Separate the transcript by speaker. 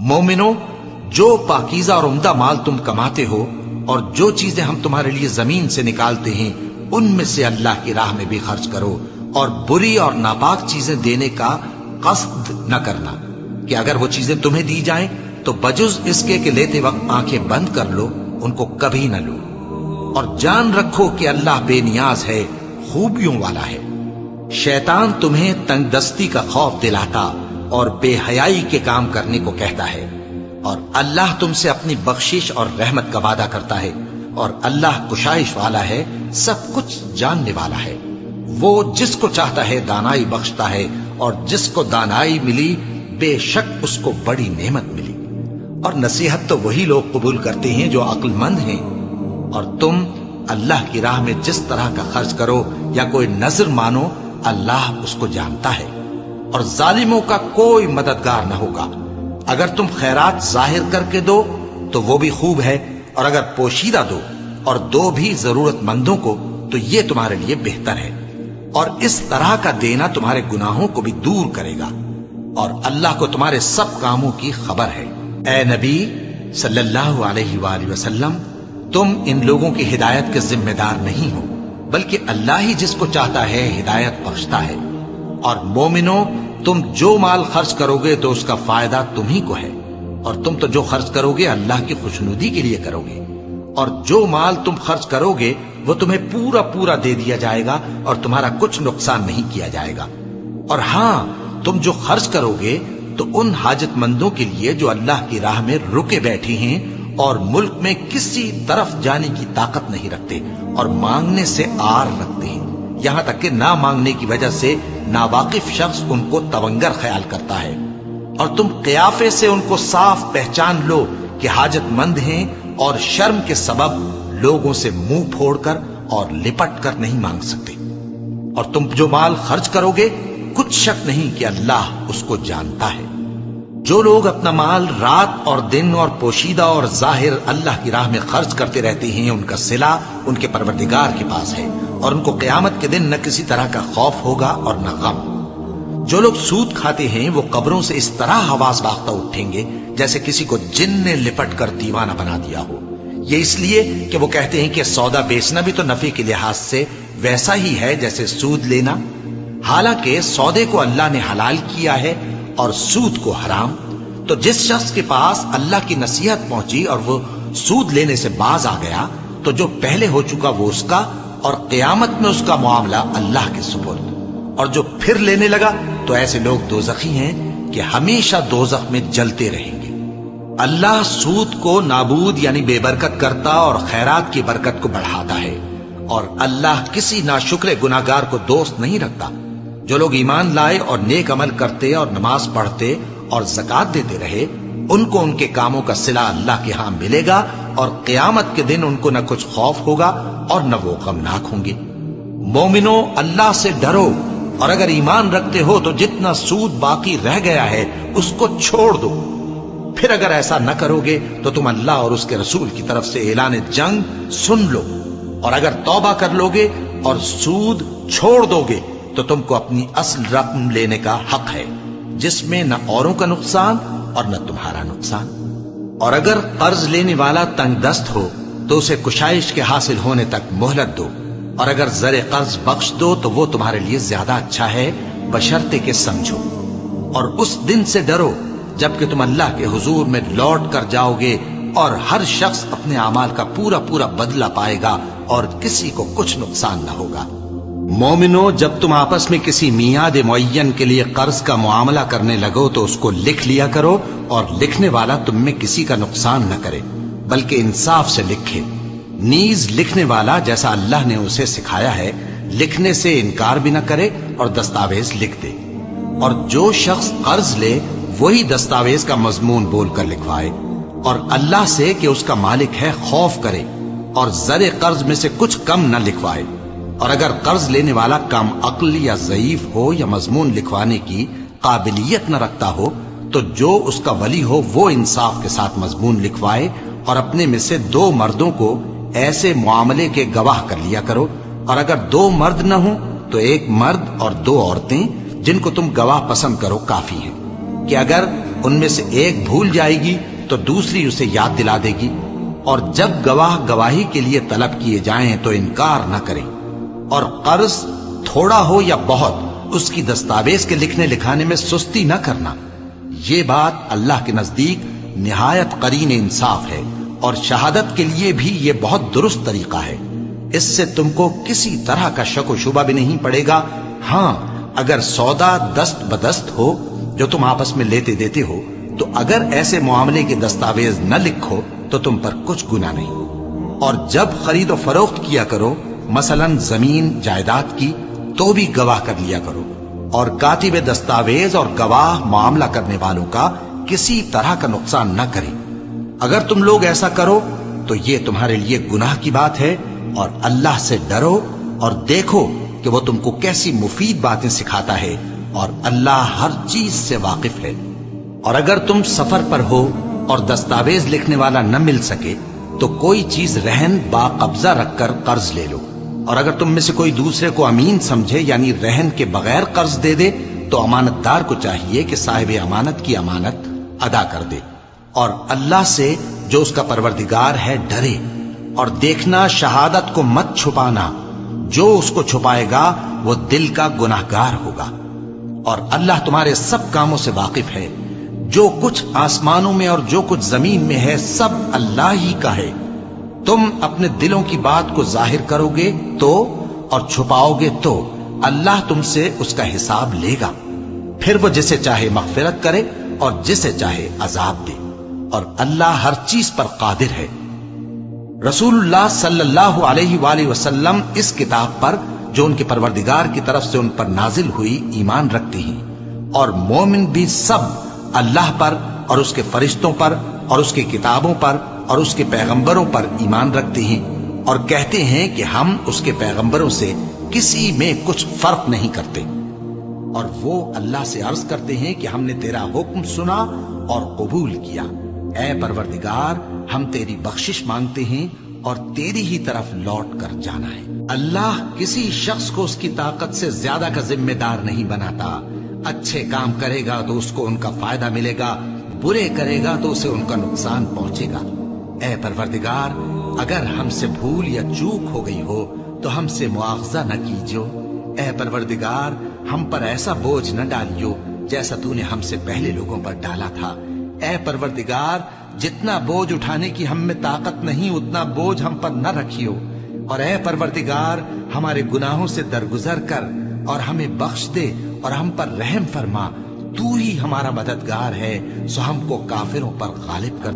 Speaker 1: مومنو، جو پاکیزہ اور عمدہ مال تم کماتے ہو اور جو چیزیں ہم تمہارے لیے زمین سے نکالتے ہیں ان میں سے اللہ کی راہ میں بھی خرچ کرو، اور بری اور ناپاک چیزیں دینے کا قصد نہ کرنا کہ اگر وہ چیزیں تمہیں دی جائیں تو بجز اس کے کہ لیتے وقت آنکھیں بند کر لو، ان کو کبھی نہ لو، اور جان رکھو کہ اللہ بے نیاز ہے، خوبیوں والا ہے۔ شیطان تمہیں تنگ دستی کا خوف دلاتا اور بے حیائی کے کام کرنے کو کہتا ہے، اور اللہ تم سے اپنی بخشش اور رحمت کا وعدہ کرتا ہے، اور اللہ کشائش والا ہے، سب کچھ جاننے والا ہے۔ وہ جس کو چاہتا ہے دانائی بخشتا ہے، اور جس کو دانائی ملی بے شک اس کو بڑی نعمت ملی۔ اور نصیحت تو وہی لوگ قبول کرتے ہیں جو عقل مند ہیں، اور تم اللہ کی راہ میں جس طرح کا خرچ کرو یا کوئی نذر مانو، اللہ اس کو جانتا ہے، اور ظالموں کا کوئی مددگار نہ ہوگا۔ اگر تم خیرات ظاہر کر کے دو تو وہ بھی خوب ہے، اور اگر پوشیدہ دو اور دو بھی ضرورت مندوں کو تو یہ تمہارے لیے بہتر ہے، اور اس طرح کا دینا تمہارے گناہوں کو بھی دور کرے گا، اور اللہ کو تمہارے سب کاموں کی خبر ہے۔ اے نبی صلی اللہ علیہ وآلہ وسلم، تم ان لوگوں کی ہدایت کے ذمہ دار نہیں ہو، بلکہ اللہ ہی جس کو چاہتا ہے ہدایت بخشتا ہے۔ اور مومنو، تم جو مال خرچ کرو گے تو اس کا فائدہ تمہیں کو ہے، اور تم تو جو خرچ کرو گے اللہ کی خوشنودی کے لیے کرو گے، اور جو مال تم خرچ کرو گے وہ تمہیں پورا پورا دے دیا جائے گا، اور تمہارا کچھ نقصان نہیں کیا جائے گا۔ اور ہاں، تم جو خرچ کرو گے تو ان حاجت مندوں کے لیے جو اللہ کی راہ میں رکے بیٹھے ہیں اور ملک میں کسی طرف جانے کی طاقت نہیں رکھتے اور مانگنے سے آر رکھتے ہیں، یہاں تک کہ نہ مانگنے کی وجہ سے ناواقف شخص ان کو تونگر خیال کرتا ہے، اور تم قیافے سے ان کو صاف پہچان لو کہ حاجت مند ہیں، اور شرم کے سبب لوگوں سے منہ پھوڑ کر اور لپٹ کر نہیں مانگ سکتے۔ اور تم جو مال خرچ کرو گے کچھ شک نہیں کہ اللہ اس کو جانتا ہے۔ جو لوگ اپنا مال رات اور دن اور پوشیدہ اور ظاہر اللہ کی راہ میں خرچ کرتے رہتے ہیں، ان کا صلہ ان کے پروردگار کے پاس ہے، اور ان کو قیامت کے دن نہ کسی طرح کا خوف ہوگا اور نہ غم۔ جو لوگ سود کھاتے ہیں وہ قبروں سے اس طرح آواز باختہ اٹھیں گے جیسے کسی کو جن نے لپٹ کر دیوانہ بنا دیا ہو، یہ اس لیے کہ وہ کہتے ہیں کہ سودا بیچنا بھی تو نفع کے لحاظ سے ویسا ہی ہے جیسے سود لینا، حالانکہ سودے کو اللہ نے حلال کیا ہے اور سود کو حرام۔ تو جس شخص کے پاس اللہ کی نصیحت پہنچی اور وہ سود لینے سے باز آ گیا تو جو پہلے ہو چکا وہ اس کا، اور قیامت میں اس کا معاملہ اللہ کے سپرد۔ اور جو پھر لینے لگا تو ایسے لوگ دوزخی ہیں کہ ہمیشہ دوزخ میں جلتے رہیں گے۔ اللہ سود کو نابود یعنی بے برکت کرتا اور خیرات کی برکت کو بڑھاتا ہے، اور اللہ کسی ناشکر گناہگار کو دوست نہیں رکھتا۔ جو لوگ ایمان لائے اور نیک عمل کرتے اور نماز پڑھتے اور زکات دیتے رہے، ان کو ان کے کاموں کا صلہ اللہ کے ہاں ملے گا، اور قیامت کے دن ان کو نہ کچھ خوف ہوگا اور نہ وہ غمناک ہوں گے۔ مومنو، اللہ سے ڈرو، اور اگر ایمان رکھتے ہو تو جتنا سود باقی رہ گیا ہے اس کو چھوڑ دو۔ پھر اگر ایسا نہ کرو گے تو تم اللہ اور اس کے رسول کی طرف سے اعلان جنگ سن لو، اور اگر توبہ کر لو گے اور سود چھوڑ دو گے تو تم کو اپنی اصل رقم لینے کا حق ہے، جس میں نہ اوروں کا نقصان اور نہ تمہارا نقصان۔ اور اگر قرض لینے والا تنگ دست ہو تو اسے کشائش کے حاصل ہونے تک مہلت دو، اور اگر زر قرض بخش دو تو وہ تمہارے لیے زیادہ اچھا ہے، بشرطے کہ سمجھو۔ اور اس دن سے ڈرو جبکہ تم اللہ کے حضور میں لوٹ کر جاؤ گے، اور ہر شخص اپنے اعمال کا پورا پورا بدلہ پائے گا، اور کسی کو کچھ نقصان نہ ہوگا۔ مومنو، جب تم آپس میں کسی میعاد معین کے لیے قرض کا معاملہ کرنے لگو تو اس کو لکھ لیا کرو، اور لکھنے والا تم میں کسی کا نقصان نہ کرے بلکہ انصاف سے لکھے۔ نیز لکھنے والا جیسا اللہ نے اسے سکھایا ہے لکھنے سے انکار بھی نہ کرے اور دستاویز لکھ دے، اور جو شخص قرض لے وہی دستاویز کا مضمون بول کر لکھوائے، اور اللہ سے کہ اس کا مالک ہے خوف کرے، اور زر قرض میں سے کچھ کم نہ لکھوائے۔ اور اگر قرض لینے والا کم عقل یا ضعیف ہو یا مضمون لکھوانے کی قابلیت نہ رکھتا ہو تو جو اس کا ولی ہو وہ انصاف کے ساتھ مضمون لکھوائے، اور اپنے میں سے 2 مردوں کو ایسے معاملے کے گواہ کر لیا کرو، اور اگر 2 مرد نہ ہوں تو 1 مرد اور 2 عورتیں جن کو تم گواہ پسند کرو کافی ہیں، کہ اگر ان میں سے ایک بھول جائے گی تو دوسری اسے یاد دلا دے گی، اور جب گواہ گواہی کے لیے طلب کیے جائیں تو انکار نہ کریں، اور قرض تھوڑا ہو یا بہت اس کی دستاویز کے لکھنے لکھانے میں سستی نہ کرنا۔ یہ بات اللہ کے نزدیک نہایت قرین انصاف ہے، اور شہادت کے لیے بھی یہ بہت درست طریقہ ہے۔ اس سے تم کو کسی طرح کا شک و شبہ بھی نہیں پڑے گا۔ ہاں، اگر سودا دست بدست ہو جو تم آپس میں لیتے دیتے ہو، تو اگر ایسے معاملے کے دستاویز نہ لکھو تو تم پر کچھ گناہ نہیں۔ اور جب خرید و فروخت کیا کرو، مثلا زمین جائیداد کی، تو بھی گواہ کر لیا کرو، اور کاتب دستاویز اور گواہ معاملہ کرنے والوں کا کسی طرح کا نقصان نہ کریں۔ اگر تم لوگ ایسا کرو تو یہ تمہارے لیے گناہ کی بات ہے، اور اللہ سے ڈرو اور دیکھو کہ وہ تم کو کیسی مفید باتیں سکھاتا ہے، اور اللہ ہر چیز سے واقف ہے۔ اور اگر تم سفر پر ہو اور دستاویز لکھنے والا نہ مل سکے تو کوئی چیز رہن با قبضہ رکھ کر قرض لے لو، اور اگر تم میں سے کوئی دوسرے کو امین سمجھے یعنی رہن کے بغیر قرض دے دے تو امانت دار کو چاہیے کہ صاحب امانت کی امانت ادا کر دے، اور اللہ سے جو اس کا پروردگار ہے ڈرے، اور دیکھنا شہادت کو مت چھپانا، جو اس کو چھپائے گا وہ دل کا گناہگار ہوگا، اور اللہ تمہارے سب کاموں سے واقف ہے۔ جو کچھ آسمانوں میں اور جو کچھ زمین میں ہے سب اللہ ہی کا ہے۔ تم اپنے دلوں کی بات کو ظاہر کرو گے تو اور چھپاؤ گے تو اللہ تم سے اس کا حساب لے گا، پھر وہ جسے چاہے مغفرت کرے اور جسے چاہے عذاب دے، اور اللہ ہر چیز پر قادر ہے۔ رسول اللہ صلی اللہ علیہ وآلہ وسلم اس کتاب پر جو ان کے پروردگار کی طرف سے ان پر نازل ہوئی ایمان رکھتے ہیں، اور مومن بھی سب اللہ پر اور اس کے فرشتوں پر اور اس کی کتابوں پر اور اس کے پیغمبروں پر ایمان رکھتے ہیں، اور کہتے ہیں کہ ہم اس کے پیغمبروں سے کسی میں کچھ فرق نہیں کرتے، اور وہ اللہ سے عرض کرتے ہیں کہ ہم نے تیرا حکم سنا اور قبول کیا۔ اے پروردگار، ہم تیری بخشش مانگتے ہیں اور تیری ہی طرف لوٹ کر جانا ہے۔ اللہ کسی شخص کو اس کی طاقت سے زیادہ کا ذمہ دار نہیں بناتا۔ اچھے کام کرے گا تو اس کو ان کا فائدہ ملے گا، برے کرے گا تو اسے ان کا نقصان پہنچے گا۔ اے پروردگار، اگر ہم سے بھول یا چوک ہو گئی ہو تو ہم سے مواخذہ نہ کیجو۔ اے پروردگار، ہم پر ایسا بوجھ نہ ڈالیو جیسا تو نے ہم سے پہلے لوگوں پر ڈالا تھا۔ اے پروردگار، جتنا بوجھ اٹھانے کی ہم میں طاقت نہیں اتنا بوجھ ہم پر نہ رکھیو، اور اے پروردگار، ہمارے گناہوں سے درگزر کر اور ہمیں بخش دے اور ہم پر رحم فرما۔ تو ہی ہمارا مددگار ہے، سو ہم کو کافروں پر غالب کر۔